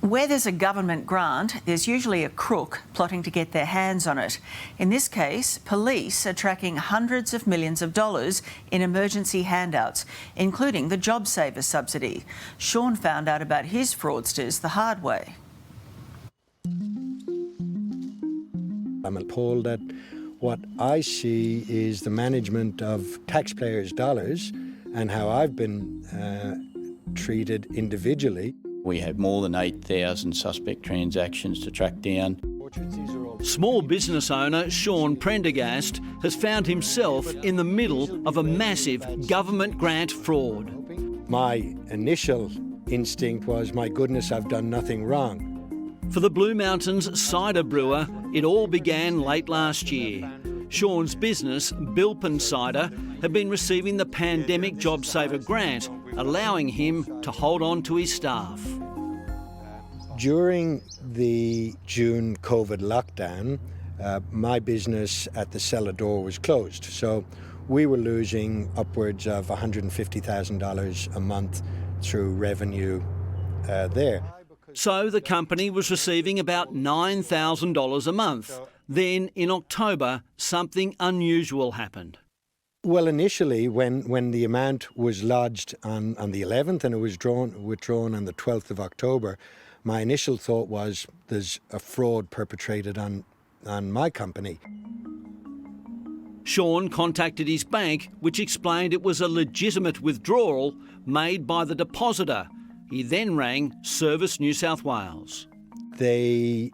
Where there's a government grant, there's usually a crook plotting to get their hands on it. In this case, police are tracking hundreds of millions of dollars in emergency handouts, including the JobSaver subsidy. Sean found out about his fraudsters the hard way. I'm appalled at what I see is the management of taxpayers' dollars and how I've been treated individually. We have more than 8,000 suspect transactions to track down. Small business owner Sean Prendergast has found himself in the middle of a massive government grant fraud. My initial instinct was, my goodness, I've done nothing wrong. For the Blue Mountains cider brewer, it all began late last year. Sean's business, Bilpin Cider, had been receiving the pandemic JobSaver grant, allowing him to hold on to his staff. During the June COVID lockdown, my business at the cellar door was closed. So we were losing upwards of $150,000 a month through revenue there. So the company was receiving about $9,000 a month. Then in October, something unusual happened. Well, initially, when the amount was lodged on the 11th and it was withdrawn on the 12th of October, my initial thought was there's a fraud perpetrated on my company. Sean contacted his bank, which explained it was a legitimate withdrawal made by the depositor. He then rang Service New South Wales. They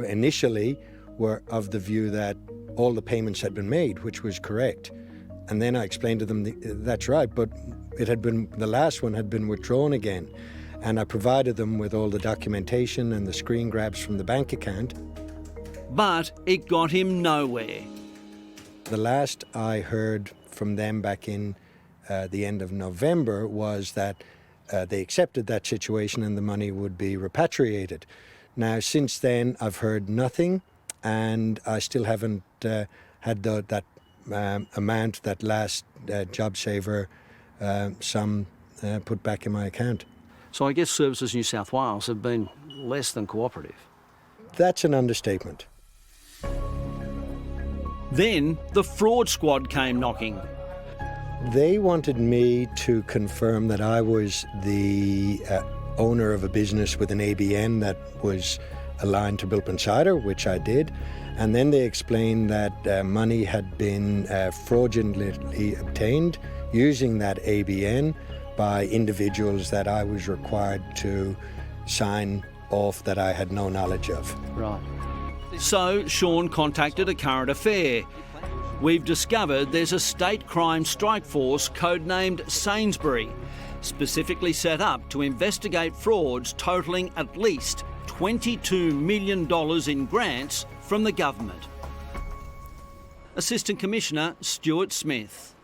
initially were of the view that all the payments had been made, which was correct. And then I explained to them, that's right, but the last one had been withdrawn again. And I provided them with all the documentation and the screen grabs from the bank account. But it got him nowhere. The last I heard from them back in the end of November was that they accepted that situation and the money would be repatriated. Now, since then, I've heard nothing, and I still haven't had that amount, that last JobSaver sum put back in my account. So I guess Services New South Wales have been less than cooperative. That's an understatement. Then the fraud squad came knocking. They wanted me to confirm that I was the owner of a business with an ABN that was aligned to Bilpin Cider, which I did. And then they explained that money had been fraudulently obtained using that ABN by individuals that I was required to sign off that I had no knowledge of. Right. So Sean contacted a current affair. We've discovered there's a state crime strike force codenamed Sainsbury, specifically set up to investigate frauds totalling at least $22 million in grants from the government. Assistant Commissioner Stuart Smith.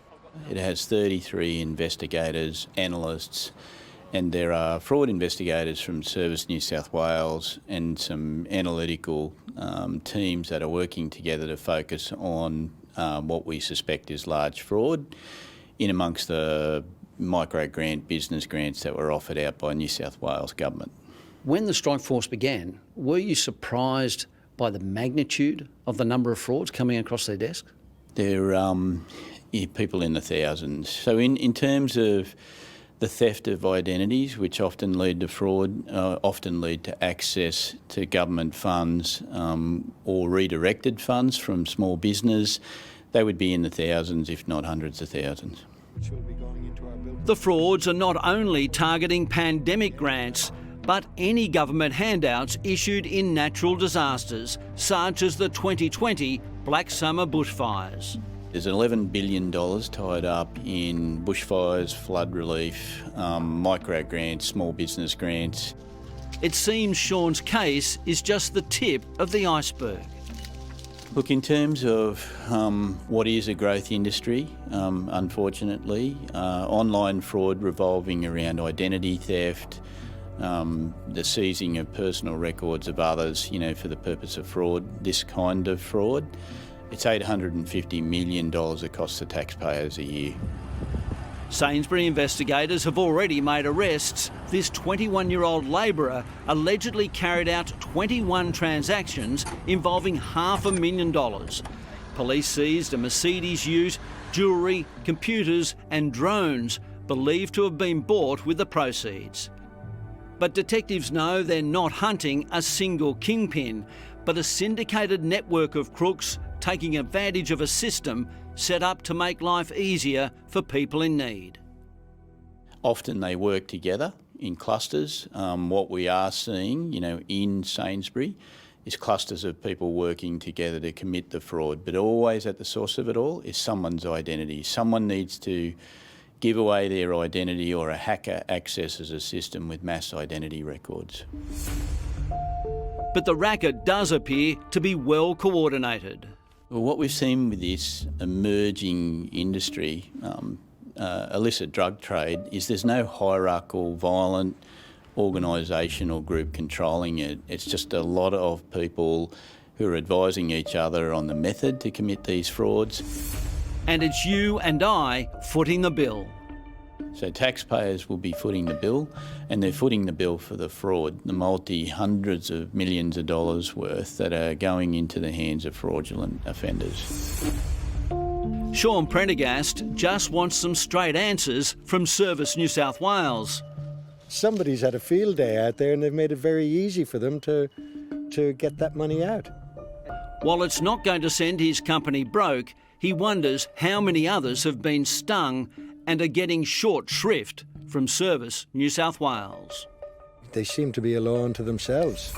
It has 33 investigators, analysts, and there are fraud investigators from Service New South Wales and some analytical teams that are working together to focus on what we suspect is large fraud in amongst the micro grant business grants that were offered out by New South Wales government. When the strike force began, were you surprised by the magnitude of the number of frauds coming across their desk? There are people in the thousands. So in terms of the theft of identities, which often lead to fraud, often lead to access to government funds or redirected funds from small business, they would be in the thousands, if not hundreds of thousands. The frauds are not only targeting pandemic grants, but any government handouts issued in natural disasters, such as the 2020 Black Summer bushfires. There's $11 billion tied up in bushfires, flood relief, micro grants, small business grants. It seems Sean's case is just the tip of the iceberg. Look, in terms of what is a growth industry, unfortunately, online fraud revolving around identity theft, the seizing of personal records of others, for the purpose of fraud, this kind of fraud, it's $850 million it costs the taxpayers a year. Sainsbury investigators have already made arrests. This 21-year-old labourer allegedly carried out 21 transactions involving $500,000. Police seized a Mercedes ute, jewellery, computers and drones believed to have been bought with the proceeds. But detectives know they're not hunting a single kingpin, but a syndicated network of crooks taking advantage of a system set up to make life easier for people in need. Often they work together in clusters. What we are seeing, in Sainsbury is clusters of people working together to commit the fraud, but always at the source of it all is someone's identity. Someone needs to give away their identity, or a hacker accesses a system with mass identity records. But the racket does appear to be well coordinated. Well, what we've seen with this emerging industry, illicit drug trade, is there's no hierarchical, violent organisation or group controlling it. It's just a lot of people who are advising each other on the method to commit these frauds. And it's you and I footing the bill. So taxpayers will be footing the bill, and they're footing the bill for the fraud, the multi-hundreds of millions of dollars worth that are going into the hands of fraudulent offenders. Sean Prendergast just wants some straight answers from Service New South Wales. Somebody's had a field day out there and they've made it very easy for them to get that money out. While it's not going to send his company broke, he wonders how many others have been stung and are getting short shrift from Service New South Wales. They seem to be a law unto themselves.